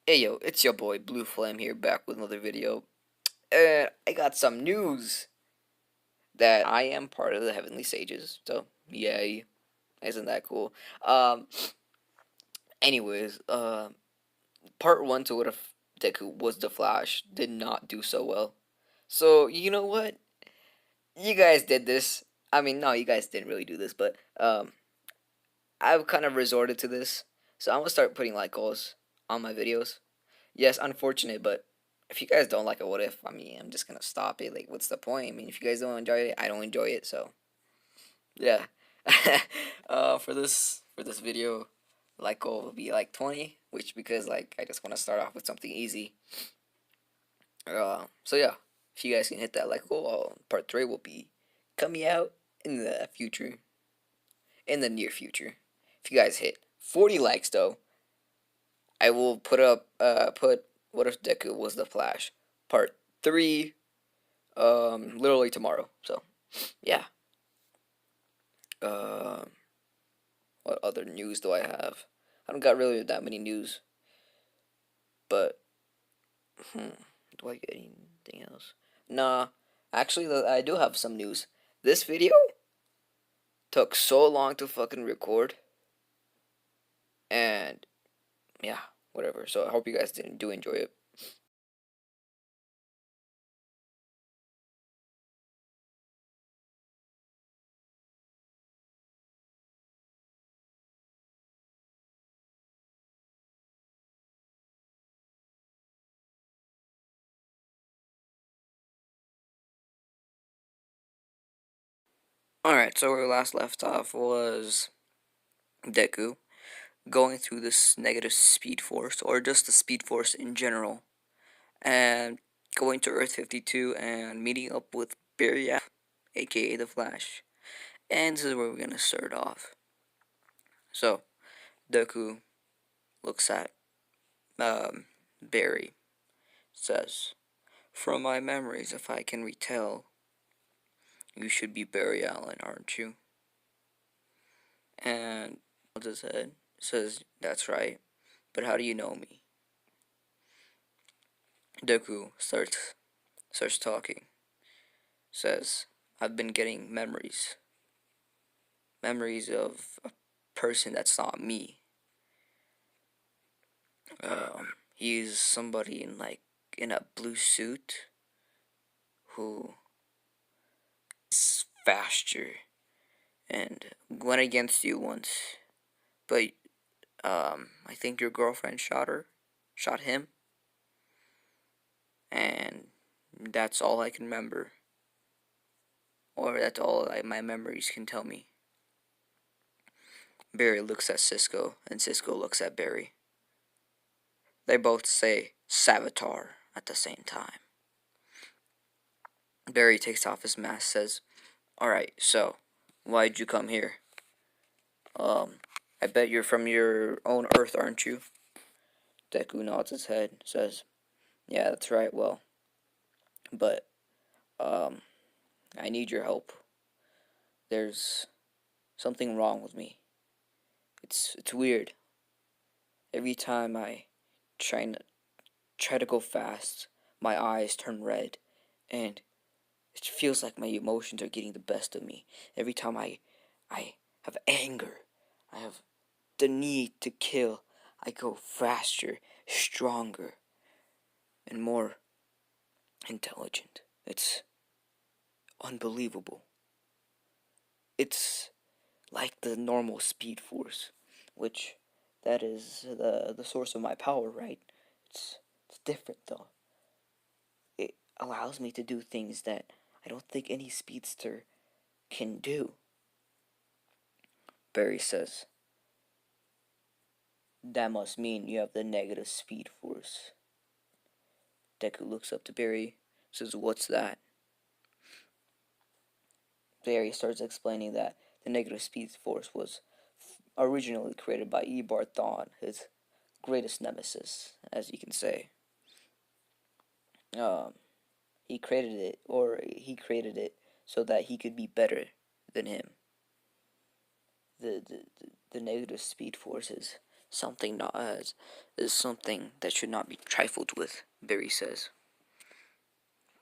Hey yo, it's your boy Blue Flame here, back with another video. And I got some news that I am part of the Heavenly Sages. So yay, isn't that cool? Um, anyways, part one to what if Deku was the Flash did not do so well. So you know what? You guys did this. I mean, no, you guys didn't really do this, but I've kind of resorted to this. So I'm gonna start putting like goals on my videos. Yes, unfortunate, but if you guys don't like a what if, I mean, I'm just gonna stop it. Like, what's the point? I mean, if you guys don't enjoy it, I don't enjoy it. So yeah. For this video, like goal will be like 20, which because like I just want to start off with something easy. So yeah, if you guys can hit that like goal, part three will be coming out in the future, in the near future. If you guys hit 40 likes though, I will put what if Deku was the Flash part 3 literally tomorrow. So, yeah. Uh what other news do I have? I don't got really that many news, but do I get anything else? Nah, actually I do have some news. This video took so long to fucking record and yeah, whatever. So I hope you guys do enjoy it. Alright, so where we last left off was Deku going through this negative speed force, or just the speed force in general, and going to Earth 52 and meeting up with Barry, aka the Flash. And this is where we're gonna start off. So, Deku looks at Barry, says, "From my memories, if I can retell, you should be Barry Allen, aren't you?" And holds his head, says, "That's right, but how do you know me?" Deku starts talking, says, "I've been getting memories of a person that's not me. He's somebody in a blue suit who is faster and went against you once, but I think your girlfriend shot him, and that's all I can remember, or that's all my memories can tell me." Barry looks at Cisco, and Cisco looks at Barry. They both say Savitar at the same time. Barry takes off his mask, says, "Alright, so, why'd you come here? I bet you're from your own Earth, aren't you?" Deku nods his head, says, "Yeah, that's right, well, but, I need your help. There's something wrong with me. It's weird. Every time I try to, try to go fast, my eyes turn red, and it feels like my emotions are getting the best of me. Every time I have anger, I have the need to kill, I go faster, stronger, and more intelligent. It's unbelievable. It's like the normal Speed Force, which that is the source of my power, right? It's different though. It allows me to do things that I don't think any speedster can do." Barry says, "That must mean you have the negative Speed Force." Deku looks up to Barry, says, "What's that?" Barry starts explaining that the negative Speed Force was originally created by Ebar Thawne, his greatest nemesis, as you can say. Um, he created it so that he could be better than him. The negative Speed Force is something not is something that should not be trifled with. Barry says.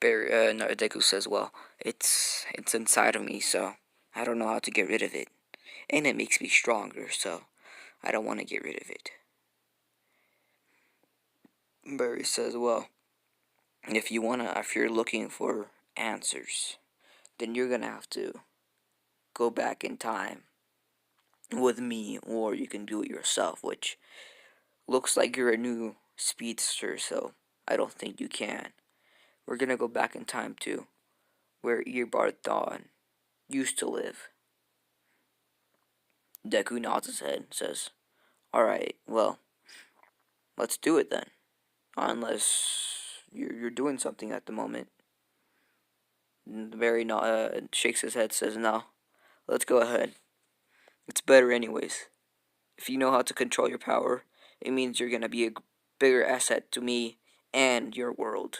No, Deku says, well, it's inside of me, so I don't know how to get rid of it, and it makes me stronger, so I don't want to get rid of it. Barry says, well, if you're looking for answers, then you're gonna have to go back in time with me, or you can do it yourself, which looks like you're a new speedster, so I don't think you can. We're gonna go back in time to where Earbard Dawn used to live. Deku nods his head and says, alright, well, let's do it then. Unless you're doing something at the moment. And Barry shakes his head, says, no, let's go ahead. It's better anyways. If you know how to control your power, it means you're gonna be a bigger asset to me and your world.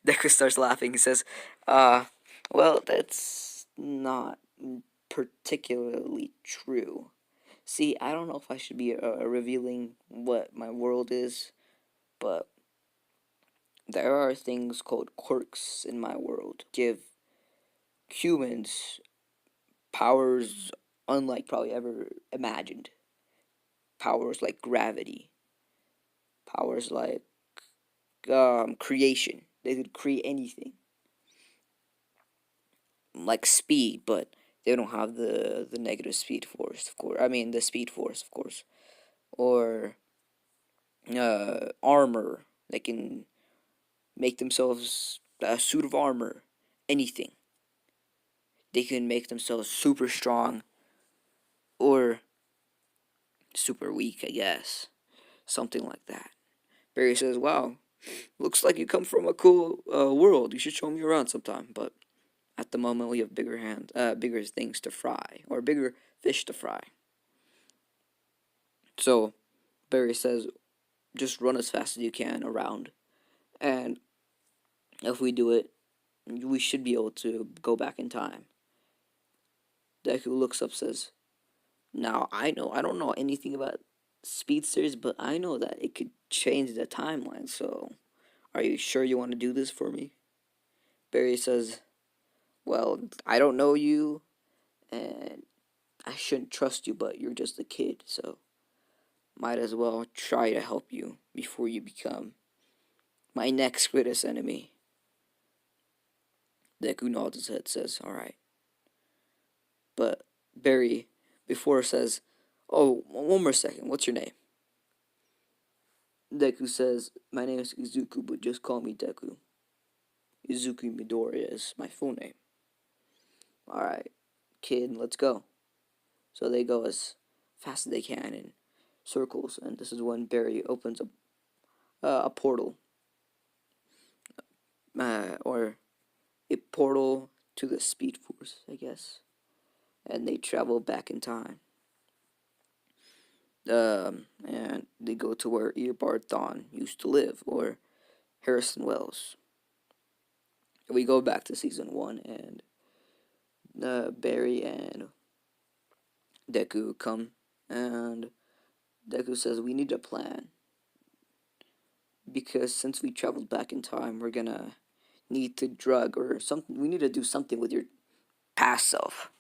Deku starts laughing. He says, well, that's not particularly true. See, I don't know if I should be revealing what my world is, but there are things called quirks in my world. Give humans powers unlike probably ever imagined. Powers like gravity. Powers like creation. They could create anything. Like speed, but they don't have the negative speed force, of course. I mean, the speed force, of course. Or armor. They can make themselves a suit of armor. Anything. They can make themselves super strong or super weak, I guess. Something like that. Barry says, wow, looks like you come from a cool world. You should show me around sometime. But at the moment, we have bigger things to fry, or bigger fish to fry. So Barry says, just run as fast as you can around. And if we do it, we should be able to go back in time. Deku looks up, says, now I don't know anything about speedsters, but I know that it could change the timeline, so are you sure you want to do this for me? Barry says, well, I don't know you, and I shouldn't trust you, but you're just a kid, so might as well try to help you before you become my next greatest enemy. Deku nods his head, says, alright. But Barry, before says, oh, one more second, what's your name? Deku says, my name is Izuku, but just call me Deku. Izuku Midoriya is my full name. Alright, kid, let's go. So they go as fast as they can in circles, and this is when Barry opens a portal. Or a portal to the Speed Force, I guess. And they travel back in time. And they go to where Earbard Thawne used to live, or Harrison Wells. We go back to season 1, and Barry and Deku come, and Deku says, we need a plan. Because since we traveled back in time, we're gonna need to drug or something. We need to do something with your past self.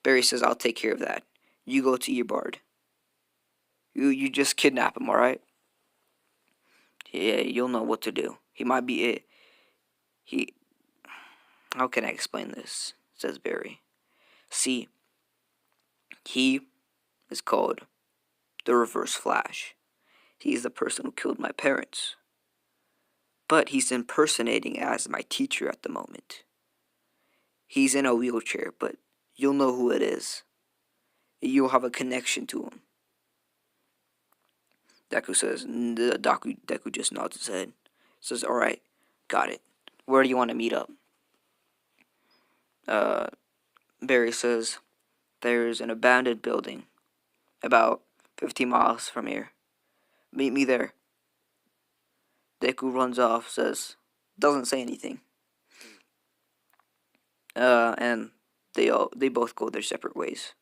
Barry says, I'll take care of that. You go to Earbard. You just kidnap him, alright? Yeah, you'll know what to do. He might be it. How can I explain this? Says Barry. See, he is called the Reverse Flash. He's the person who killed my parents. But he's impersonating as my teacher at the moment. He's in a wheelchair, but you'll know who it is. You'll have a connection to him. Deku says, Deku just nods his head. Says, alright, got it. Where do you want to meet up? Barry says, there's an abandoned building about 50 miles from here. Meet me there. Deku runs off, doesn't say anything. And they both go their separate ways.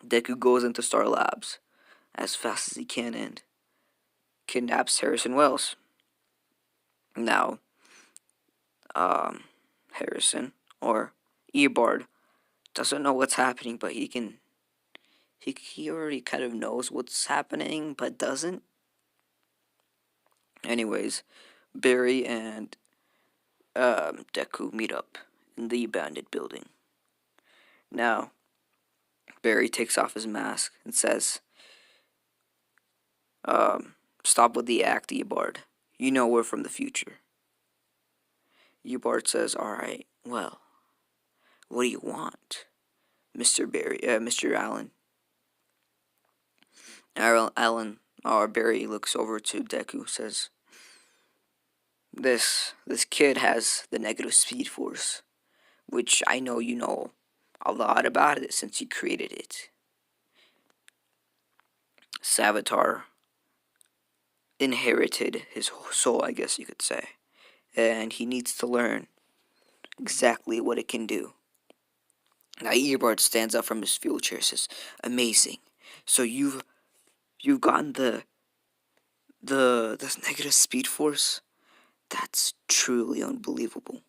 Deku goes into Star Labs as fast as he can and kidnaps Harrison Wells. Now, um, Harrison, or Eobard, doesn't know what's happening, but he already kind of knows what's happening, but doesn't. Anyways, Barry and Deku meet up in the abandoned building. Now, Barry takes off his mask and says, "Stop with the act, Eobard. You know we're from the future." Eobard says, "Alright, well, what do you want, Mr. Allen?" Allen, or Barry looks over to Deku, says, This kid has the negative Speed Force, which I know you know a lot about it since you created it. Savitar inherited his soul, I guess you could say, and he needs to learn exactly what it can do." Now Earbird stands up from his wheelchair, says, "Amazing. So you've gotten the this negative Speed Force? That's truly unbelievable."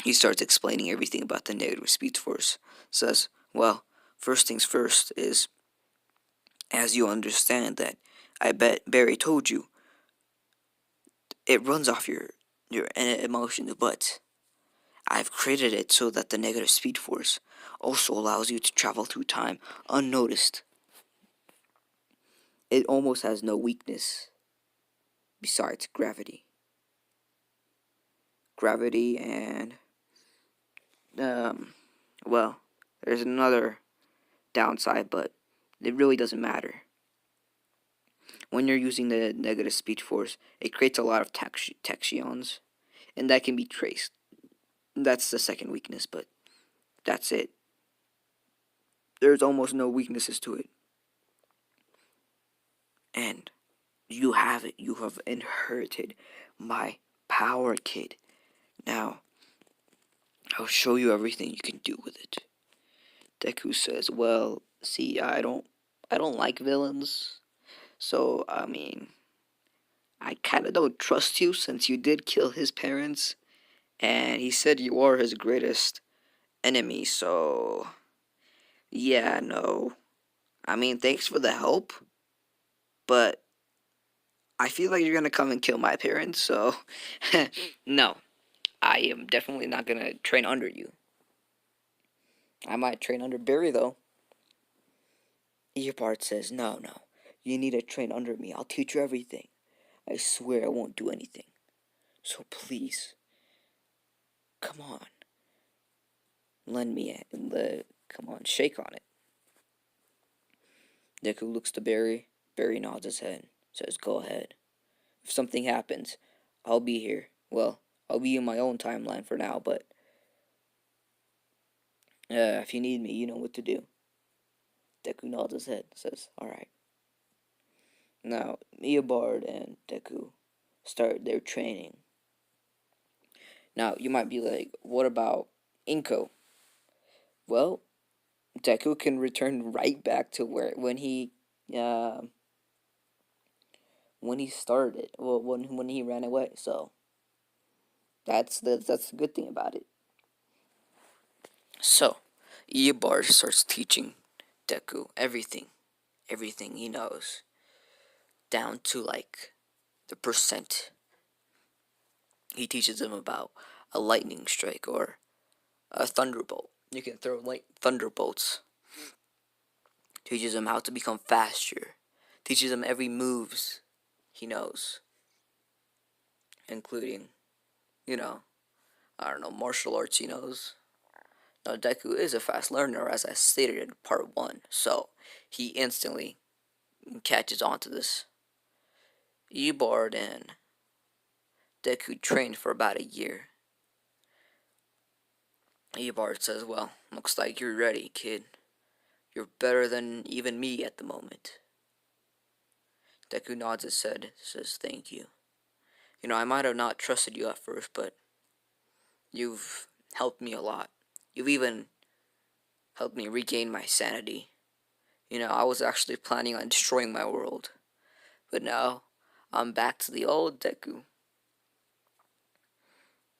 He starts explaining everything about the negative Speed Force. Says, "Well, first things first is, as you understand that I bet Barry told you, it runs off your emotions, but I've created it so that the negative Speed Force also allows you to travel through time unnoticed. It almost has no weakness besides gravity. Gravity and, um, well, there's another downside, but it really doesn't matter. When you're using the negative Speed Force, it creates a lot of tachyons, and that can be traced. That's the second weakness, but that's it. There's almost no weaknesses to it. And you have it. You have inherited my power, kid. Now, I'll show you everything you can do with it." Deku says, "Well, see, I don't like villains. So, I mean, I kind of don't trust you since you did kill his parents. And he said you are his greatest enemy, so yeah, no. I mean, thanks for the help, but I feel like you're gonna come and kill my parents, so no, I am definitely not gonna train under you. I might train under Barry, though." Earbard says, "No, you need to train under me. I'll teach you everything. I swear I won't do anything. So please, come on, lend me come on, shake on it." Deku looks to Barry. Barry nods his head, says, "Go ahead. If something happens, I'll be here. Well, I'll be in my own timeline for now, but if you need me, you know what to do." Deku nods his head, says, "Alright." Now, Eobard and Deku start their training. Now, you might be like, what about Inko? Well, Deku can return right back to where uh, when he started, well, when he ran away. So that's the good thing about it. So, Eobard starts teaching Deku everything he knows, down to like the percent. He teaches him about a lightning strike or a thunderbolt. You can throw light thunderbolts. Teaches him how to become faster. Teaches him every moves he knows, including, you know, I don't know, martial arts he knows. Now, Deku is a fast learner, as I stated in part 1, so he instantly catches on to this. Eobard and Deku trained for about a year. Eobard says, "Well, looks like you're ready, kid. You're better than even me at the moment." Deku nods his head, says, "Thank you. You know, I might have not trusted you at first, but you've helped me a lot. You've even helped me regain my sanity. You know, I was actually planning on destroying my world. But now, I'm back to the old Deku.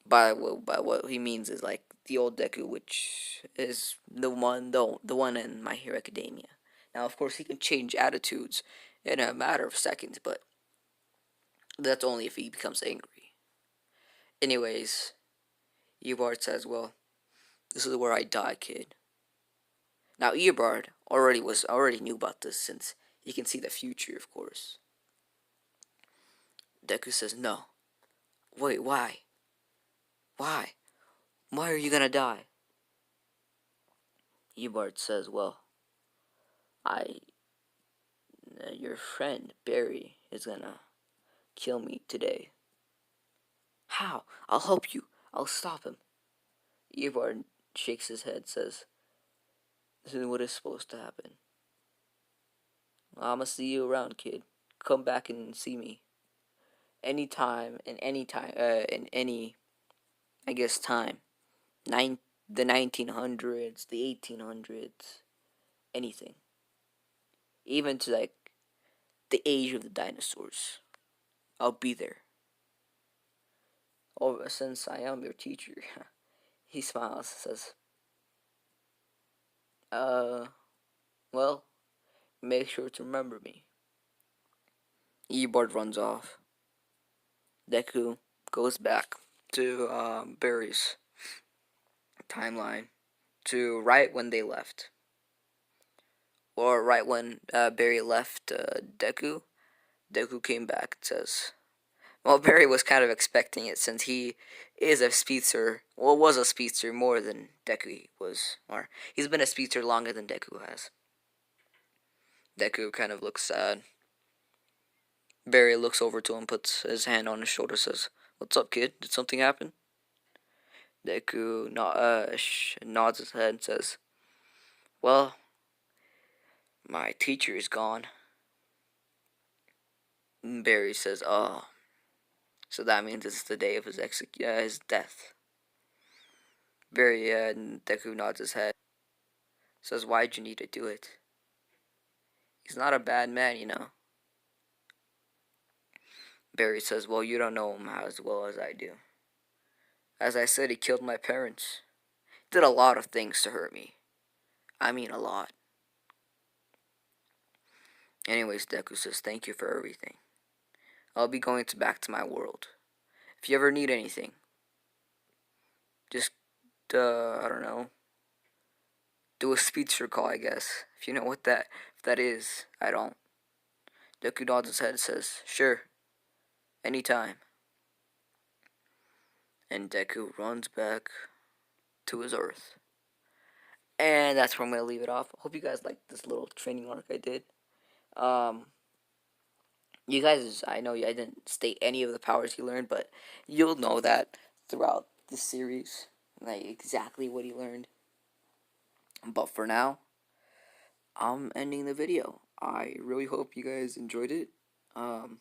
By what he means is like the old Deku, which is the one in My Hero Academia. Now, of course, he can change attitudes in a matter of seconds, but that's only if he becomes angry. Anyways, Eobard says, "Well, this is where I die, kid." Now, Eobard already knew about this since he can see the future, of course. Deku says, "No, wait, why? Why? Why are you gonna die?" Eobard says, "Well, I your friend Barry is gonna kill me today." "How? I'll help you. I'll stop him." Eobard shakes his head, says, "This is what is supposed to happen. I'ma see you around, kid. Come back and see me anytime, in any, I guess, time. The 1900s, the 1800s, anything, even to like the age of the dinosaurs. I'll be there. Oh, since I am your teacher." He smiles, says, well, make sure to remember me." Eobard runs off. Deku goes back to Barry's timeline to right when they left. Or right when Barry left Deku. Deku came back and says, well, Barry was kind of expecting it since he is a speedster. Well, was a speedster more than Deku was. Or he's been a speedster longer than Deku has. Deku kind of looks sad. Barry looks over to him, puts his hand on his shoulder, says, "What's up, kid? Did something happen?" Deku nods his head and says, "Well, my teacher is gone." Barry says, "Oh, so that means it's the day of his death." Barry and Deku nods his head, says, "Why'd you need to do it? He's not a bad man, you know." Barry says, "Well, you don't know him as well as I do. As I said, he killed my parents. Did a lot of things to hurt me. I mean, a lot." Anyways, Deku says, "Thank you for everything. I'll be going back to my world. If you ever need anything, just, I don't know, do a speedster call, I guess. If you know if that is. I don't." Deku nods his head and says, "Sure, anytime." And Deku runs back to his Earth. And that's where I'm going to leave it off. Hope you guys liked this little training arc I did. You guys, I know I didn't state any of the powers he learned, but you'll know that throughout the series, like exactly what he learned. But for now, I'm ending the video. I really hope you guys enjoyed it. What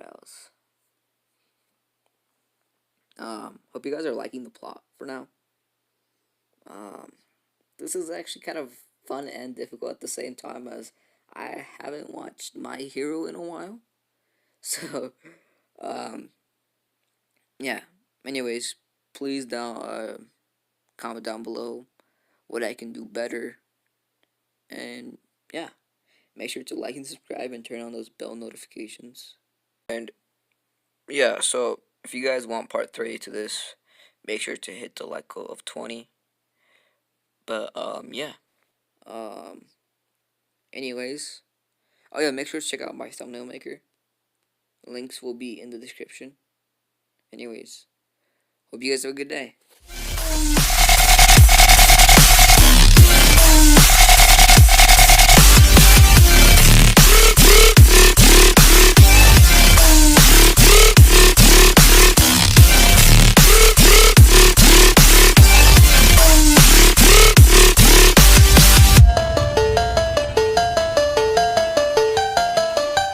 else? Hope you guys are liking the plot for now. This is actually kind of fun and difficult at the same time, as I haven't watched My Hero in a while. So, yeah. Anyways, please comment down below what I can do better. And yeah, make sure to like and subscribe and turn on those bell notifications. And yeah, so if you guys want part 3 to this, make sure to hit the like goal of 20. But yeah. Anyways, oh yeah, make sure to check out my thumbnail maker. Links will be in the description. Anyways, hope you guys have a good day.